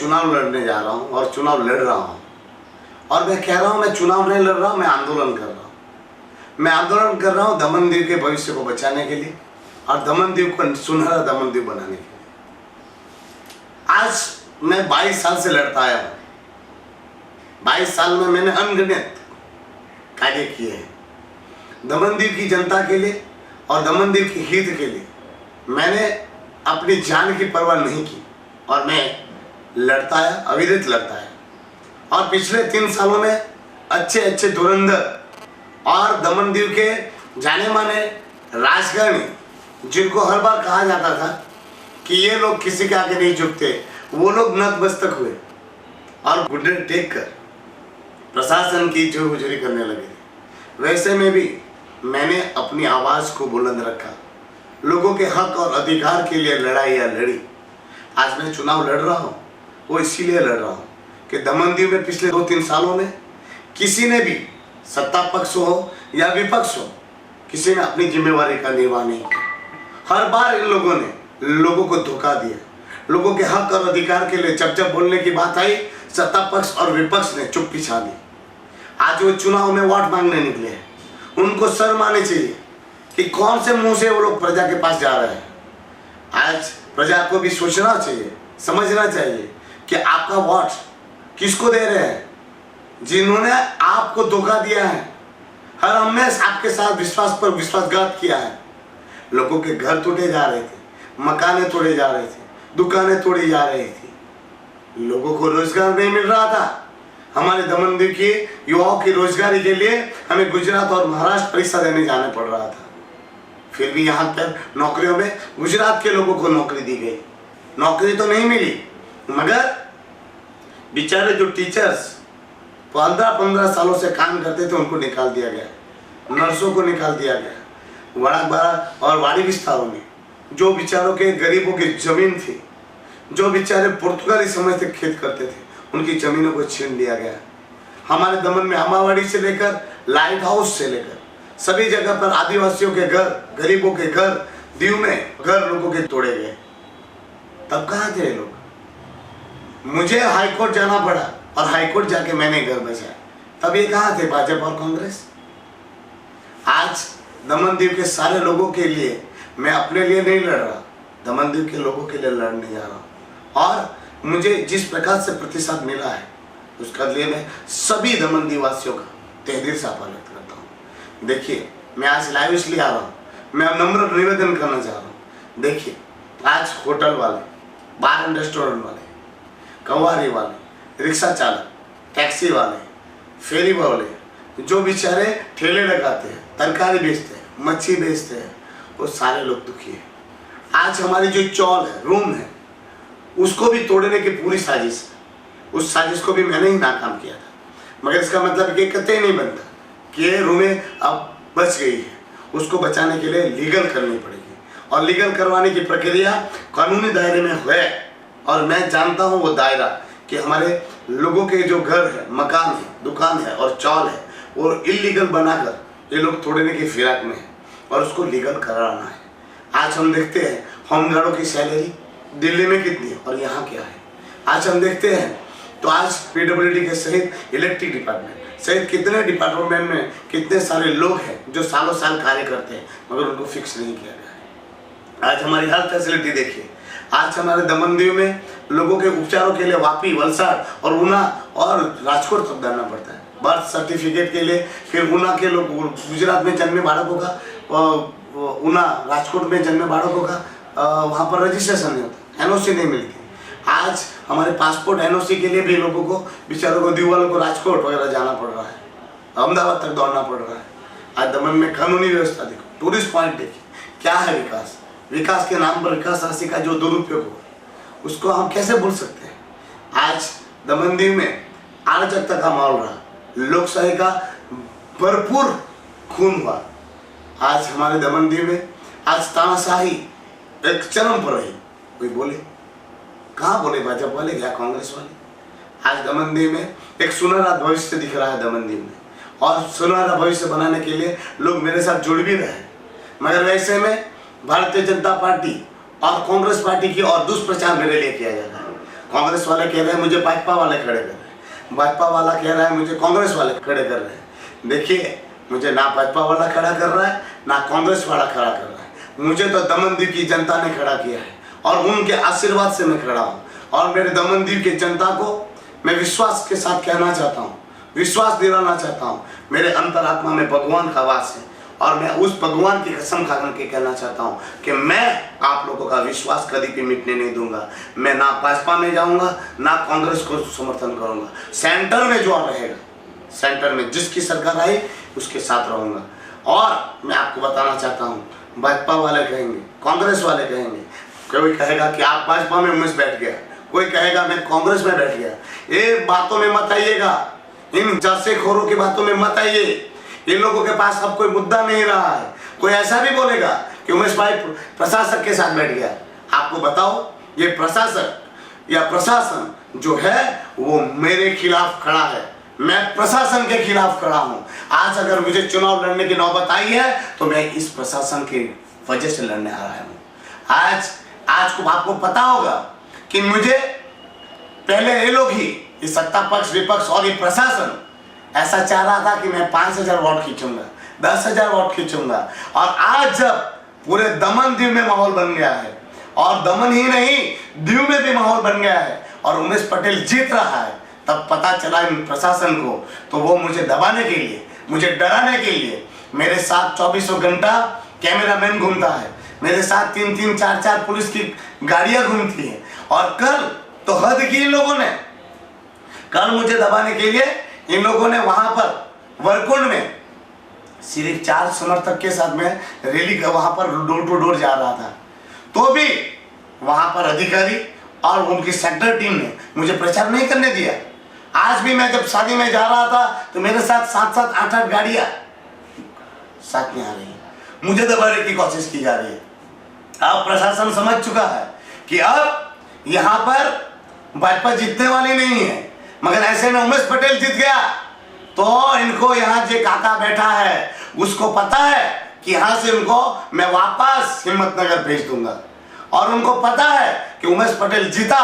चुनाव लड़ने जा रहा हूँ और चुनाव लड़ रहा हूँ, और मैं कह रहा हूँ मैं चुनाव नहीं लड़ रहा हूँ, मैं आंदोलन कर रहा हूँ। मैं आंदोलन कर रहा हूँ दमनदीव के भविष्य को बचाने के लिए और दमनदीव को सुनहरा दमनदीव बनाने के लिए। आज मैं 22 साल से लड़ता आया हूँ। 22 साल में मैंने अनगिनत कार्य किए हैं दमनदीव की जनता के लिए और दमनदीव के हित के लिए। मैंने अपनी जान की परवाह नहीं की और मैं लड़ता है, अविरत लड़ता है। और पिछले 3 सालों में अच्छे अच्छे धुरंधर और दमनदीव के जाने माने राजकारणी, जिनको हर बार कहा जाता था कि ये लोग किसी के आगे नहीं झुकते, वो लोग नतमस्तक हुए और घुटने टेक कर प्रशासन की जोहजूरी करने लगे। वैसे में भी मैंने अपनी आवाज़ को बुलंद रखा, लोगों के हक और अधिकार के लिए लड़ाइयाँ लड़ी। आज मैं चुनाव लड़ रहा हूँ, वो इसीलिए लड़ रहा हूँ कि दमनदीव में पिछले 2-3 सालों में किसी ने भी, सत्ता पक्ष हो या विपक्ष हो, किसी ने अपनी जिम्मेवारी का निर्वाह नहीं किया। हर बार इन लोगों ने लोगों को धोखा दिया। लोगों के हक और अधिकार के लिए जब जब बोलने की बात आई, सत्ता पक्ष और विपक्ष ने चुप्पी छा दी। आज वो चुनाव में वोट मांगने निकले हैं, उनको शर्म आनी चाहिए कि कौन से मुंह से वो लोग प्रजा के पास जा रहे हैं। आज प्रजा को भी सोचना चाहिए, समझना चाहिए कि आपका वोट किसको दे रहे हैं, जिन्होंने आपको धोखा दिया है, हर हमेशा आपके साथ विश्वास पर विश्वासघात किया है। लोगों के घर तोड़े जा रहे थे, मकाने तोड़े जा रहे थे, दुकानें तोड़ी जा रही थी, लोगों को रोजगार नहीं मिल रहा था। हमारे दमनदीव के युवाओं की रोजगारी के लिए हमें गुजरात और महाराष्ट्र परीक्षा देने जाने पड़ रहा था। फिर भी यहाँ पर नौकरियों में गुजरात के लोगों को नौकरी दी गई। नौकरी तो नहीं मिली, मगर बेचारे जो टीचर्स 15-15 सालों से काम करते थे उनको निकाल दिया गया। नर्सों को निकाल दिया गया। बड़ा और वाड़ी विस्तारों में जो बेचारों के गरीबों की जमीन थी, जो बेचारे पुर्तगाली समय से खेत करते थे, उनकी जमीनों को छीन लिया गया। हमारे दमन में अमावाड़ी से लेकर लाइट हाउस से लेकर सभी जगह पर आदिवासियों के घर, गरीबों के घर, दीव में घर लोगों के तोड़े गए। तब कहाँ थे लोग? मुझे हाईकोर्ट जाना पड़ा और हाईकोर्ट जाके मैंने घर बचाया। तब ये कहाँ थे भाजपा और कांग्रेस? आज दमनदीव के सारे लोगों के लिए मैं अपने लिए नहीं लड़ रहा, दमनदीव के लोगों के लिए लड़ने जा रहा हूँ। और मुझे जिस प्रकार से प्रतिशत मिला है उसका लिए मैं सभी दमनदीव वासियों का तहे दिल से आभार व्यक्त करता हूँ। देखिए, मैं आज लाइव इसलिए आ रहा हूँ, मैं नम्र निवेदन करना चाह रहा हूँ। देखिए, आज होटल वाले, बार एंड रेस्टोरेंट वाले, कवारी वाले, रिक्शा चालक, टैक्सी वाले, फेरी वाले, जो बेचारे ठेले लगाते हैं, तरकारी बेचते हैं, मच्छी बेचते हैं, वो सारे लोग दुखी हैं। आज हमारी जो चौल है, रूम है, उसको भी तोड़ने की पूरी साजिश है। उस साजिश को भी मैंने ही नाकाम किया था। मगर इसका मतलब ये कतई नहीं बनता कि ये रूमें अब बच गई है। उसको बचाने के लिए लीगल करनी पड़ेगी और लीगल करवाने की प्रक्रिया कानूनी दायरे में है। और मैं जानता हूँ वो दायरा कि हमारे लोगों के जो घर है, मकान है, दुकान है और चौल है, वो इलीगल बनाकर ये लोग तोड़ने की फिराक में है और उसको लीगल कराना है। आज हम देखते हैं होमगार्डों की सैलरी दिल्ली में कितनी है और यहाँ क्या है। आज हम देखते हैं तो आज पीडब्ल्यूडी के सहित इलेक्ट्रिक डिपार्टमेंट सहित कितने डिपार्टमेंट में कितने सारे लोग हैं जो सालों साल कार्य करते हैं, मगर उनको फिक्स नहीं किया गया है। आज हमारी हेल्थ फैसिलिटी देखिए, आज हमारे दमनदीव में लोगों के उपचारों के लिए वापी, वलसाड़ और ऊना और राजकोट तक जाना पड़ता है। बर्थ सर्टिफिकेट के लिए फिर ऊना के लोग, गुजरात में जन्मे बालकों का ऊना, राजकोट में जन्मे बालकों का वहाँ पर रजिस्ट्रेशन नहीं होता, एनओसी नहीं मिलती। आज हमारे पासपोर्ट एनओसी के लिए भी लोगों को, बेचारों को, दीव वालों को राजकोट वगैरह जाना पड़ रहा है, अहमदाबाद तक दौड़ना पड़ रहा है। आज दमन में कानूनी व्यवस्था देखो, टूरिस्ट पॉइंट देखिए, क्या है विकास। विकास के नाम पर विकास राशि का जो दुरुपयोग हुआ उसको हम कैसे भूल सकते हैं। आज दमनदीव में अराजकता का माहौल रहा, लोकशाही का भरपूर खून हुआ। आज हमारे दमनदीव में आज तानाशाही एक चरम पर रही। कोई बोले, कहाँ बोले भाजपा वाले या कांग्रेस वाले? आज दमनदीव में एक सुनहरा भविष्य दिख रहा है दमनदीव में, और सुनहरा भविष्य बनाने के लिए लोग मेरे साथ जुड़ भी रहे हैं। मगर वैसे में भारतीय जनता पार्टी और कांग्रेस पार्टी की और दुष्प्रचार मेरे लिए किया जा रहा है। कांग्रेस वाले कह रहे हैं मुझे भाजपा वाले खड़े कर रहे हैं, भाजपा वाला कह रहा है मुझे कांग्रेस वाले खड़े कर रहे हैं। देखिए, मुझे ना भाजपा वाला खड़ा कर रहा है ना कांग्रेस वाला खड़ा कर रहा है। मुझे तो दमनदीप की जनता ने खड़ा किया है और उनके आशीर्वाद से मैं खड़ा हूँ। और मेरे दमनदीप की जनता को मैं विश्वास के साथ कहना चाहता हूँ, विश्वास दिलाना चाहता हूँ, मेरे अंतरात्मा में भगवान का वास है और मैं उस भगवान की कसम खा करके कहना चाहता हूँ कि मैं आप लोगों का विश्वास कभी भी मिटने नहीं दूंगा। मैं ना भाजपा में जाऊंगा ना कांग्रेस को समर्थन करूंगा। सेंटर में जो रहेगा, सेंटर में जिसकी सरकार आई उसके साथ रहूंगा। और मैं आपको बताना चाहता हूँ, भाजपा वाले कहेंगे, कांग्रेस वाले कहेंगे, कोई कहेगा कि आप भाजपा में उमेश बैठ गया, कोई कहेगा मैं कांग्रेस में बैठ गया। ये बातों में मत आइएगा, इन जलसेखोरों की बातों में मत आइए। इन लोगों के पास अब कोई मुद्दा नहीं रहा है। कोई ऐसा भी बोलेगा कि उमेश भाई प्रशासक के साथ बैठ गया। आपको बताओ, ये प्रशासक या प्रशासन जो है वो मेरे खिलाफ खड़ा है, मैं प्रशासन के खिलाफ खड़ा हूं। आज अगर मुझे चुनाव लड़ने की नौबत आई है तो मैं इस प्रशासन की वजह से लड़ने आ रहा हूं। आज को आपको पता होगा कि मुझे पहले ये लोग ही, ये सत्ता पक्ष विपक्ष और ये प्रशासन ऐसा चाह रहा था कि मैं 5,000 वोट खींचूंगा, 10,000 वोट खींचूंगा। और आज जब पूरे दमन दीव में माहौल बन गया है, और दमन ही नहीं दीव में भी माहौल बन गया है और उमेश पटेल जीत रहा है, तब पता चला इन प्रशासन को, तो वो मुझे दबाने के लिए, मुझे डराने के लिए मेरे साथ 24 घंटा कैमरामैन घूमता है, मेरे साथ 3-3, 4-4 पुलिस की गाड़ियां घूमती हैं। और कल तो हद की इन लोगों ने, कल मुझे दबाने के लिए इन लोगों ने वहां पर वरकुंड में सिर्फ 4 समर्थक के साथ में रैली का वहां पर डोर टू डोर जा रहा था, तो भी वहां पर अधिकारी और उनकी सेक्टर टीम ने मुझे प्रचार नहीं करने दिया। आज भी मैं जब शादी में जा रहा था तो मेरे साथ 7-7, 8-8 गाड़ियां साथ में आ रही है, मुझे दबाने की कोशिश की जा रही है। अब प्रशासन समझ चुका है कि अब यहां पर भाजपा जीतने वाली नहीं है, मगर ऐसे में उमेश पटेल जीत गया तो इनको यहाँ जो काका बैठा है उसको पता है कि यहाँ से उनको मैं वापस हिम्मतनगर भेज दूंगा। और उनको पता है कि उमेश पटेल जीता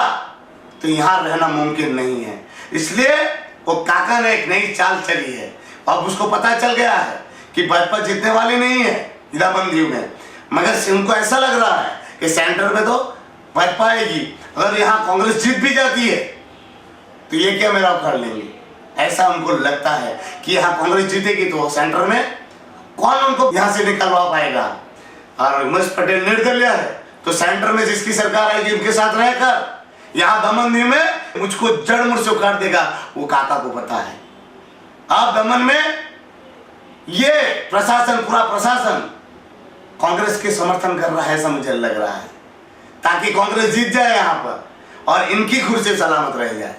तो यहाँ रहना मुमकिन नहीं है, इसलिए वो काका ने एक नई चाल चली है। अब उसको पता चल गया है कि भाजपा जीतने वाली नहीं है दमन दीव में, मगर उनको ऐसा लग रहा है कि सेंटर में तो भाजपा आएगी। अगर यहाँ कांग्रेस जीत भी जाती है तो ये क्या मेरा उखाड़ लेंगे, ऐसा उनको लगता है कि यहाँ कांग्रेस जीतेगी तो सेंटर में कौन उनको यहाँ से निकलवा पाएगा। और उमेश पटेल निर्दलीय है तो सेंटर में जिसकी सरकार आएगी उनके साथ रहकर यहाँ दमन दीव में मुझको जड़ मुड़ से उखाड़ देगा, वो काका को पता है। अब दमन में ये प्रशासन, पूरा प्रशासन कांग्रेस के समर्थन कर रहा है, ऐसा मुझे लग रहा है, ताकि कांग्रेस जीत जाए यहाँ पर और इनकी कुर्सी सलामत रह जाए,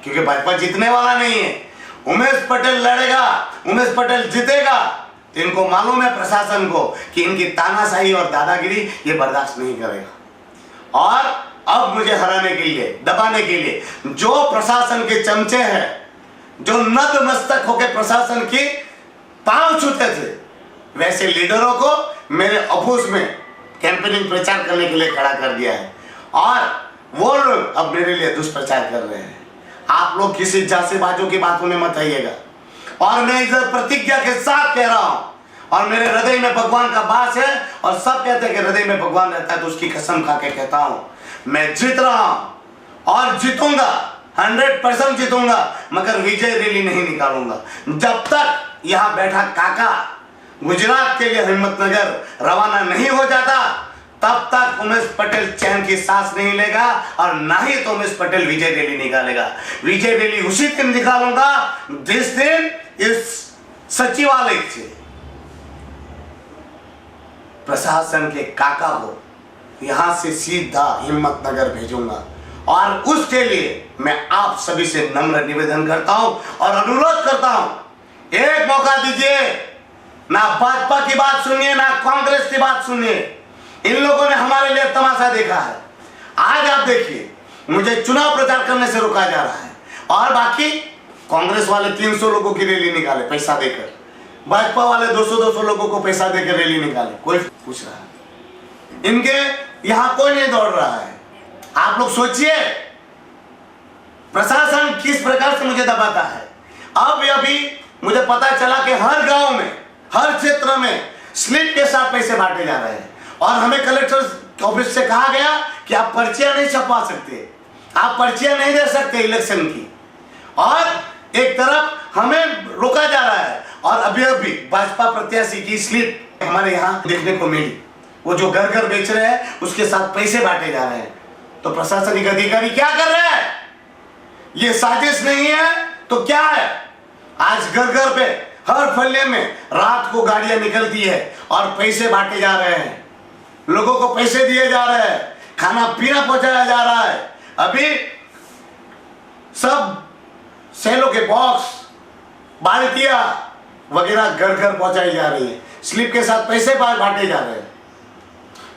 क्योंकि भाजपा जीतने वाला नहीं है। उमेश पटेल लड़ेगा, उमेश पटेल जीतेगा तो इनको मालूम है प्रशासन को कि इनकी तानाशाही और दादागिरी ये बर्दाश्त नहीं करेगा। और अब मुझे हराने के लिए, दबाने के लिए जो प्रशासन के चमचे हैं, जो नतमस्तक होकर प्रशासन की पांव छूते थे, वैसे लीडरों को मेरे अपोज में कैंपेनिंग प्रचार करने के लिए खड़ा कर दिया है और वो लोग अब मेरे लिए दुष्प्रचार कर रहे हैं। आप लोग किसी जासेबाजों की बातों में मत आइएगा। और मैं इधर प्रतिज्ञा के साथ कह रहा हूं, और मेरे हृदय में भगवान का वास है और सब कहते हैं कि हृदय में भगवान रहता है, तो उसकी कसम खा के कहता हूं मैं जीत रहा हूं और जीतूंगा, 100% जीतूंगा, मगर विजय रैली नहीं निकालूंगा। जब तक यहां बैठा काका गुजरात के लिए हिम्मतनगर रवाना नहीं हो जाता तब तक उमेश पटेल चैन की सांस नहीं लेगा और ना ही तो उमेश पटेल विजय रैली निकालेगा। विजय रैली उसी दिन निकालूंगा जिस दिन इस सचिवालय से प्रशासन के काका को यहां से सीधा हिम्मतनगर भेजूंगा। और उसके लिए मैं आप सभी से नम्र निवेदन करता हूं और अनुरोध करता हूं, एक मौका दीजिए, ना भाजपा की बात सुनिए ना कांग्रेस की बात सुनिए। इन लोगों ने हमारे लिए तमाशा देखा है। आज आप देखिए, मुझे चुनाव प्रचार करने से रोका जा रहा है और बाकी कांग्रेस वाले 300 लोगों की रैली निकाले पैसा देकर, भाजपा वाले 200-200 लोगों को पैसा देकर रैली निकाले, कोई पूछ रहा है? इनके यहां कोई नहीं दौड़ रहा है। आप लोग सोचिए प्रशासन किस प्रकार से मुझे दबाता है। अब अभी मुझे पता चला कि हर गांव में, हर क्षेत्र में स्लिप के साथ पैसे बांटे जा रहे हैं और हमें कलेक्टर ऑफिस से कहा गया कि आप पर्चियां नहीं छपवा सकते, आप पर्चियां नहीं दे सकते इलेक्शन की, और एक तरफ हमें रोका जा रहा है। और अभी अभी भाजपा प्रत्याशी की स्लिप हमारे यहाँ देखने को मिली, वो जो घर घर बेच रहे हैं उसके साथ पैसे बांटे जा रहे हैं। तो प्रशासनिक अधिकारी क्या कर रहे हैं? ये साजिश नहीं है तो क्या है? आज घर घर पे हर फल्ले में रात को गाड़ियां निकलती है और पैसे बांटे जा रहे हैं, लोगों को पैसे दिए जा रहे हैं, खाना पीना पहुंचाया जा रहा है। अभी सब सेलो के बॉक्स, बाल्टियां वगैरह घर घर पहुंचाई जा रही है, स्लिप के साथ पैसे बांटे जा रहे हैं।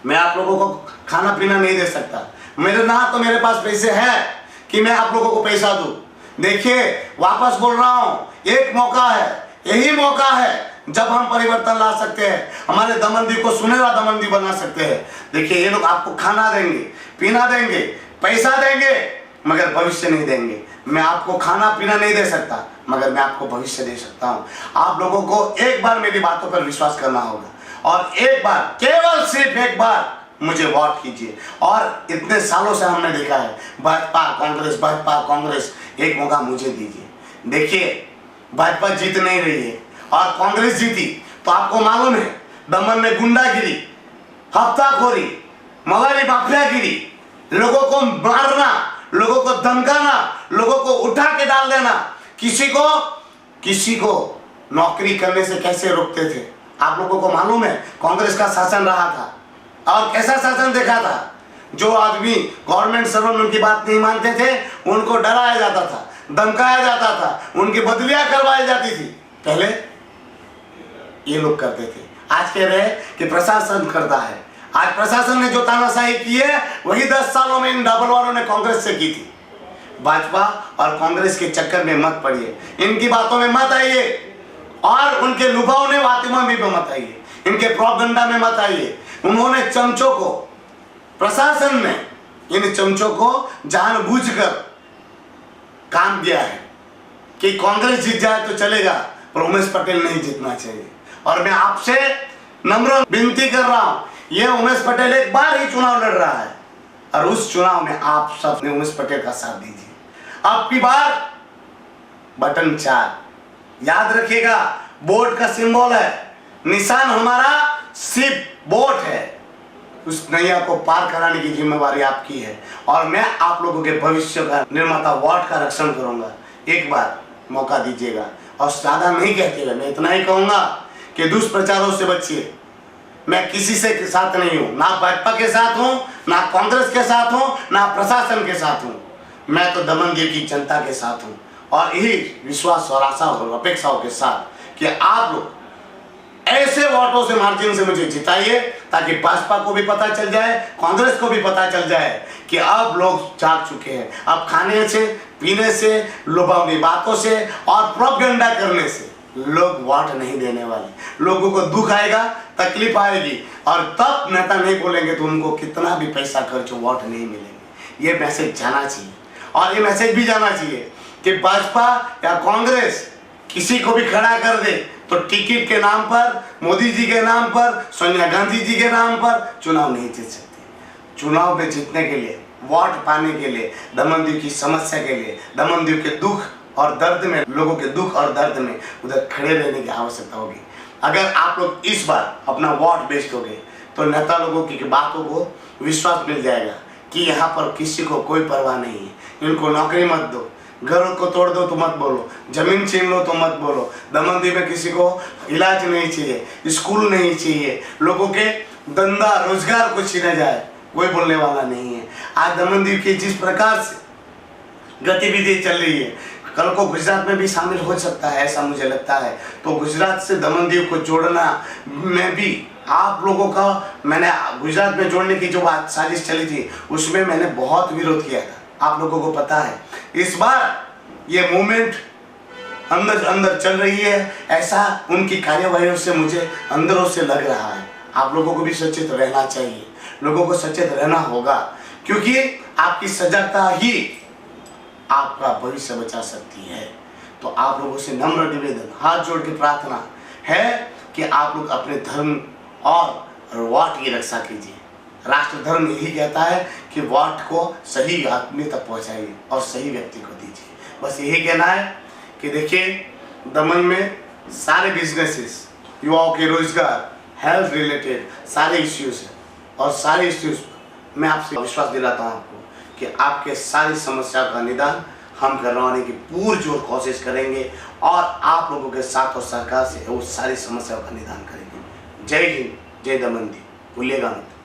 मैं आप लोगों को खाना पीना नहीं दे सकता, मेरे ना तो मेरे पास पैसे हैं कि मैं आप लोगों को पैसा दूं। देखिए, वापस बोल रहा हूं, एक मौका है, यही मौका है जब हम परिवर्तन ला सकते हैं, हमारे दमनदीप को सुनहरा दमनदीप बना सकते हैं। देखिए, ये लोग आपको खाना देंगे, पीना देंगे, पैसा देंगे, मगर भविष्य नहीं देंगे। मैं आपको खाना पीना नहीं दे सकता, मगर मैं आपको भविष्य दे सकता हूं। आप लोगों को एक बार मेरी बातों पर विश्वास करना होगा और एक बार, केवल सिर्फ एक बार मुझे वोट कीजिए। और इतने सालों से हमने देखा है भाजपा कांग्रेस, एक मौका मुझे दीजिए। देखिए, भाजपा जीत नहीं रही है और कांग्रेस जीती तो आपको मालूम है दमन में गुंडागिरी, हफ्ताखोरी, मवाली माफियागिरी, लोगों को मारना, लोगों को धमकाना, लोगों को उठा के डाल देना, किसी को नौकरी करने से कैसे रोकते थे आप लोगों को मालूम है। कांग्रेस का शासन रहा था और कैसा शासन देखा था। जो आदमी गवर्नमेंट सर्वेंट उनकी बात नहीं मानते थे उनको डराया जाता था, धमकाया जाता था, उनकी बदलियां करवाई जाती थी। पहले ये लोग करते थे, आज कह रहे हैं कि प्रशासन करता है। आज प्रशासन ने जो तानाशाही की है वही 10 सालों में इन डबल वालों ने कांग्रेस से की थी। भाजपा और कांग्रेस के चक्कर में मत पड़िए, इनकी बातों में मत आइए और उनके लुभावने बातों में भी मत आइए, इनके प्रोपेगेंडा में मत आइए। उन्होंने चमचों को, प्रशासन ने इन चमचों को जानबूझकर काम दिया है कि कांग्रेस जीत जाए तो चलेगा पर उमेश पटेल नहीं जीतना चाहिए। और मैं आपसे नम्र विनती कर रहा हूं, ये उमेश पटेल एक बार ही चुनाव लड़ रहा है और उस चुनाव में आप सब ने उमेश पटेल का साथ दीजिए। अब की बार बटन 4 याद रखिएगा, बोट का सिंबल है, निशान हमारा सिर्फ बोट है। उस नैया को पार कराने की जिम्मेवारी आपकी है और मैं आप लोगों के भविष्य का निर्माता वोट का रक्षण करूंगा। एक बार मौका दीजिएगा और ज्यादा नहीं कहते, मैं इतना ही कहूंगा कि दुष्प्रचारों से बचिए। मैं किसी से के साथ नहीं हूं, ना भाजपा के साथ हूं, ना कांग्रेस के साथ हूं, ना प्रशासन के साथ हूं। मैं तो दमनदीप की जनता के साथ हूं और यही विश्वास और आशा और अपेक्षाओं के साथ कि आप लोग ऐसे वोटों से, मार्जिन से मुझे जिताइए ताकि भाजपा को भी पता चल जाए, कांग्रेस को भी पता चल जाए कि अब लोग जाग चुके हैं। अब खाने से, पीने से, लुभावनी बातों से और प्रोपेगेंडा करने से लोग वोट नहीं देने वाले। लोगों को दुख आएगा, तकलीफ आएगी और तब नेता नहीं बोलेंगे तो उनको कितना भी पैसा खर्च हो वोट नहीं मिलेंगे। ये मैसेज जाना चाहिए और ये मैसेज भी जाना चाहिए कि भाजपा या कांग्रेस किसी को भी खड़ा कर दे तो टिकट के नाम पर, मोदी जी के नाम पर, सोनिया गांधी जी के नाम पर चुनाव नहीं जीत सकते। चुनाव में जीतने के लिए, वोट पाने के लिए, दमनदीप की समस्या के लिए, दमनदीप के दुख और दर्द में, लोगों के दुख और दर्द में उधर खड़े रहने की आवश्यकता होगी। अगर आप लोग इस बार अपना वोट बेच दोगे तो नेता लोगों की बातों को विश्वास मिल जाएगा कि यहाँ पर किसी को कोई परवाह नहीं है, इनको नौकरी मत दो, घरों को तोड़ दो तो मत बोलो, जमीन छीन लो तो मत बोलो। दमनदीप में किसी को इलाज नहीं चाहिए, स्कूल नहीं चाहिए, लोगों के धंधा रोजगार को छीना जाए, कोई बोलने वाला नहीं है। आज दमनदीप की जिस प्रकार से गतिविधि चल रही है, कल को गुजरात में भी शामिल हो सकता है, ऐसा मुझे लगता है। तो गुजरात से दमनदीप को जोड़ना में भी आप लोगों का, मैंने गुजरात में जोड़ने की जो बात साजिश चली थी उसमें मैंने बहुत विरोध किया था, आप लोगों को पता है। इस बार ये मूवमेंट अंदर अंदर चल रही है, ऐसा उनकी कार्यवाही से मुझे अंदरों से लग रहा है। आप लोगों को भी सचेत रहना चाहिए, लोगों को सचेत रहना होगा, क्योंकि आपकी सजगता ही आपका भविष्य बचा सकती है। तो आप लोगों से नम्र निवेदन, हाथ जोड़ के प्रार्थना है कि आप लोग अपने धर्म और वाट की रक्षा कीजिए। राष्ट्र धर्म यही कहता है कि वाट को सही आदमी तक पहुंचाइए और सही व्यक्ति को दीजिए। बस यही कहना है कि देखिए, दमन में सारे बिजनेसेस, युवाओं के रोजगार, हेल्थ रिलेटेड सारे इश्यूज हैं और सारे इश्यूज मैं आपसे विश्वास दिलाता हूँ आपको कि आपके सारी समस्या का निदान हम करवाने की पुरजोर कोशिश करेंगे और आप लोगों के साथ और सरकार से उस सारी समस्याओं का निदान करेंगे। जय हिंद, जय दमन दी, भूलिएगा मत।